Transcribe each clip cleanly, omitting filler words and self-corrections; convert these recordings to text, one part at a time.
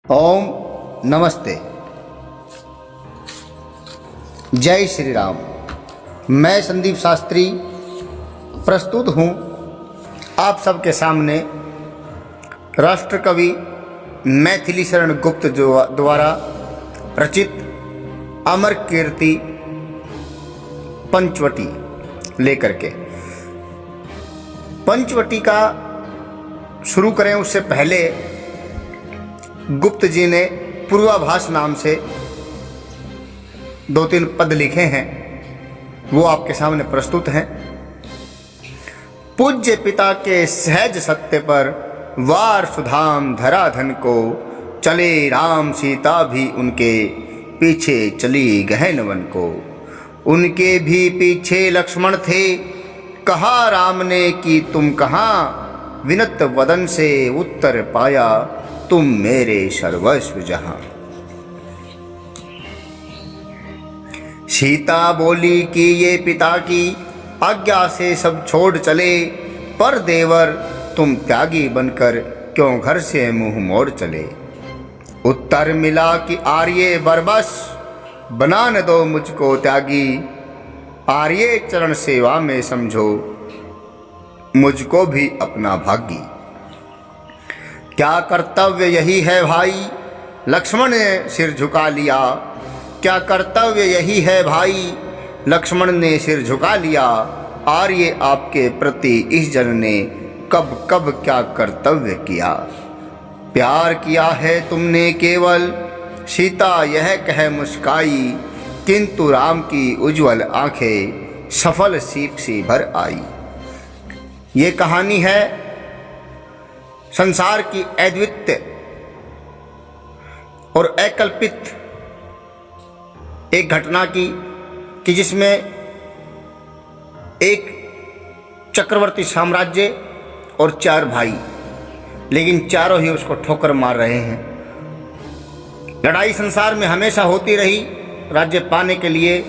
ओम नमस्ते। जय श्री राम। मैं संदीप शास्त्री प्रस्तुत हूँ आप सबके सामने राष्ट्रकवि मैथिली शरण गुप्त द्वारा रचित अमर कीर्ति पंचवटी लेकर के। पंचवटी का शुरू करें उससे पहले गुप्त जी ने पूर्वाभास नाम से 2-3 पद लिखे हैं, वो आपके सामने प्रस्तुत हैं। पूज्य पिता के सहज सत्य पर वार सुधाम धराधन को, चले राम सीता भी उनके पीछे चली गहन वन को। उनके भी पीछे लक्ष्मण थे, कहा राम ने कि तुम कहाँ, विनत वदन से उत्तर पाया, तुम मेरे सर्वस्व जहां। सीता बोली कि ये पिता की आज्ञा से सब छोड़ चले, पर देवर तुम त्यागी बनकर क्यों घर से मुंह मोड़ चले। उत्तर मिला कि आर्य बरबस, बना न दो मुझको त्यागी, आर्य चरण सेवा में समझो मुझको भी अपना भागी। क्या कर्तव्य यही है भाई, लक्ष्मण ने सिर झुका लिया। क्या कर्तव्य यही है भाई, लक्ष्मण ने सिर झुका लिया। आर्य आपके प्रति इस जन ने कब कब क्या कर्तव्य किया। प्यार किया है तुमने केवल, सीता यह कह मुस्काई, किंतु राम की उज्जवल आंखें सफल सीप सी भर आई। ये कहानी है संसार की अद्वितीय और अकल्पित एक घटना की, कि जिसमें एक चक्रवर्ती साम्राज्य और 4 भाई, लेकिन चारों ही उसको ठोकर मार रहे हैं। लड़ाई संसार में हमेशा होती रही राज्य पाने के लिए,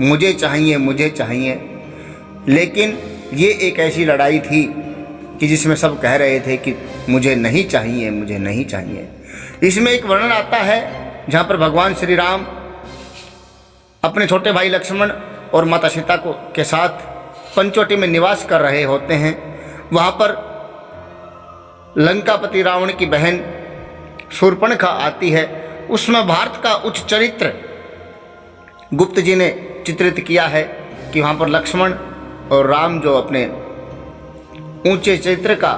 मुझे चाहिए मुझे चाहिए। लेकिन ये एक ऐसी लड़ाई थी कि जिसमें सब कह रहे थे कि मुझे नहीं चाहिए मुझे नहीं चाहिए। इसमें एक वर्णन आता है जहाँ पर भगवान श्री राम अपने छोटे भाई लक्ष्मण और माता सीता को के साथ पंचवटी में निवास कर रहे होते हैं। वहाँ पर लंकापति रावण की बहन शूर्पणखा आती है। उसमें भारत का उच्च चरित्र गुप्त जी ने चित्रित किया है कि वहाँ पर लक्ष्मण और राम जो अपने ऊंचे चरित्र का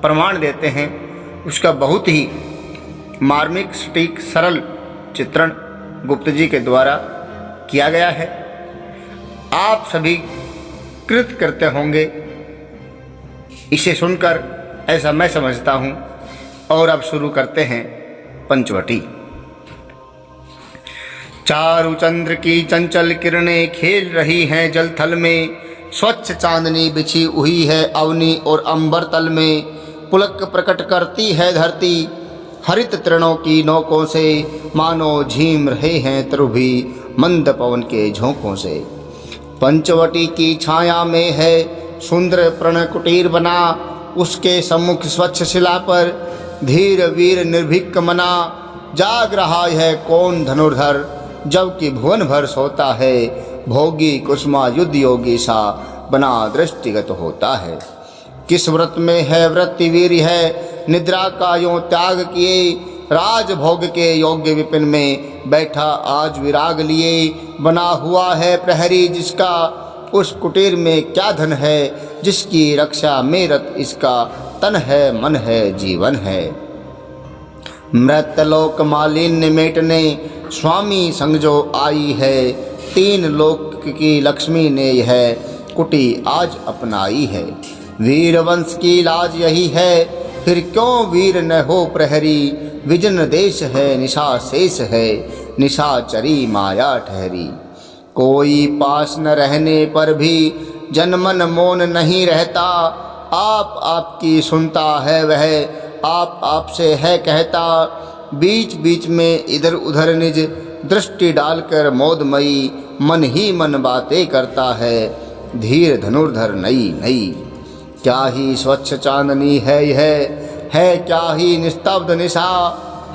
प्रमाण देते हैं, उसका बहुत ही मार्मिक सटीक सरल चित्रण गुप्त जी के द्वारा किया गया है। आप सभी कृत करते होंगे इसे सुनकर, ऐसा मैं समझता हूँ। और अब शुरू करते हैं पंचवटी। चारु चंद्र की चंचल किरणें खेल रही हैं जल थल में, स्वच्छ चांदनी बिछी हुई है अवनी और अंबर तल में। पुलक प्रकट करती है धरती हरित तृणों की नोकों से, मानो झीम रहे हैं त्रुभी मंद पवन के झोंकों से। पंचवटी की छाया में है सुंदर प्रण कुटीर बना, उसके सम्मुख स्वच्छ शिला पर धीर वीर निर्भीक मना। जाग रहा है कौन धनुर्धर, जबकि भुवन भर सोता है, भोगी कुसुमा युद्ध योगी सा बना दृष्टिगत होता है। किस व्रत में है वृत्ति वीर है, निद्रा का यों त्याग किए, राजभोग के योग्य विपिन में बैठा आज विराग लिए। बना हुआ है प्रहरी जिसका, उस कुटीर में क्या धन है, जिसकी रक्षा में रत इसका, तन है मन है जीवन है। मृतलोक मालिन्य मेटने स्वामी संग जो आई है, 3 लोक की लक्ष्मी ने यह कुटी आज अपनाई है। वीर वंश की लाज यही है, फिर क्यों वीर न हो प्रहरी, विजन देश है निशा शेष है, निशाचरी माया ठहरी। कोई पास न रहने पर भी जनमन मौन नहीं रहता, आप आपकी सुनता है वह, आप आपसे है कहता। बीच बीच में इधर उधर निज दृष्टि डालकर मोदमयी, मन ही मन बातें करता है, धीर धनुर्धर नई नई। क्या ही स्वच्छ चांदनी है यह, है क्या ही निस्तब्ध निशा,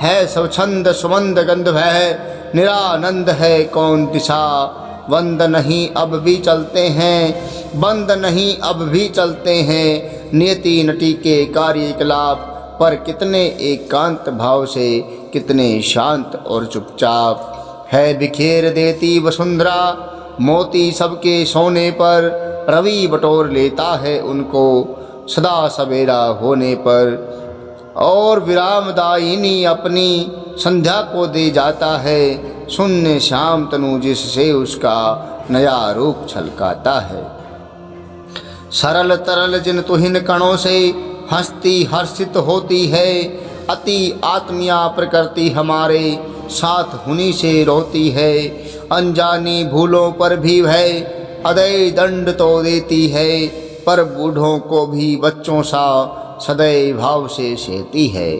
है स्वच्छंद सुमंद गंध भय, निरानंद है कौन दिशा। बंद नहीं अब भी चलते हैं, बंद नहीं अब भी चलते हैं, नियति नटी के कार्यकलाप पर कितने एकांत भाव से, कितने शांत और चुपचाप। है बिखेर देती वसुंधरा मोती सबके सोने पर, रवि बटोर लेता है उनको सदा सवेरा होने पर। और विरामदायिनी अपनी संध्या को दे जाता है, शून्य श्याम तनु जिससे उसका नया रूप छलकाता है। सरल तरल जिन तुहिन कणों से हंसती हर्षित होती है, अति आत्मिया प्रकृति हमारे साथ हुनी से रोती है। अनजानी भूलों पर भी भय अदय दंड तो देती है, पर बूढ़ों को भी बच्चों सा सदैव भाव से सहती है।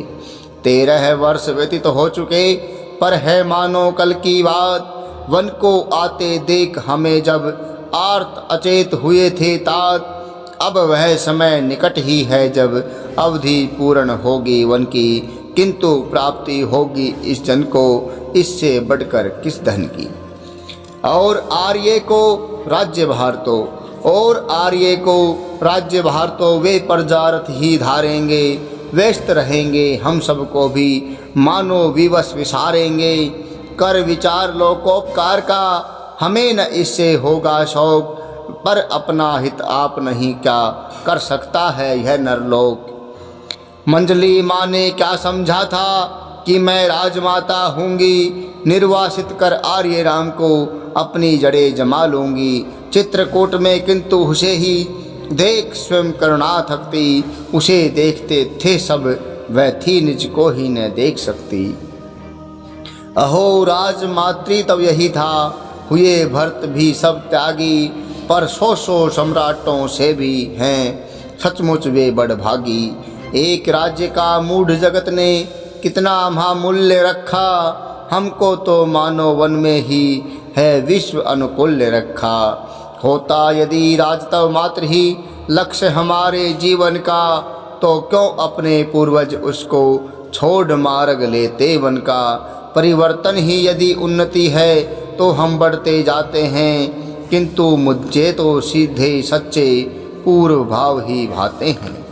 13 वर्ष व्यतीत हो चुके पर है मानो कल की बात, वन को आते देख हमें जब आर्त अचेत हुए थे तात। अब वह समय निकट ही है जब अवधि पूर्ण होगी वन की, किंतु प्राप्ति होगी इस जन को इससे बढ़कर किस धन की। और आर्य को राज्य भार तो, और आर्य को राज्य भार तो वे प्रजारथ ही धारेंगे। व्यस्त रहेंगे हम सबको भी मानो विवश विसारेंगे। कर विचार लोकोपकार का हमें न इससे होगा शौक, पर अपना हित आप नहीं क्या कर सकता है यह नरलोक। मंजली माँ ने क्या समझा था कि मैं राजमाता होंगी, निर्वासित कर आर्य राम को अपनी जड़ें जमा लूँगी। चित्रकूट में किंतु उसे ही देख स्वयं करुणा थकती, उसे देखते थे सब वह थी निज को ही न देख सकती। अहो राजमातृ तब यही था, हुए भरत भी सब त्यागी, पर 100 सम्राटों से भी हैं सचमुच वे बड़ भागी। एक राज्य का मूढ़ जगत ने कितना महामूल्य रखा, हमको तो मानो वन में ही है विश्व अनुकूल्य रखा। होता यदि राजतव मात्र ही लक्ष्य हमारे जीवन का, तो क्यों अपने पूर्वज उसको छोड़ मार्ग लेते वन का। परिवर्तन ही यदि उन्नति है तो हम बढ़ते जाते हैं, किंतु मुझे तो सीधे सच्चे पूर्व भाव ही भाते हैं।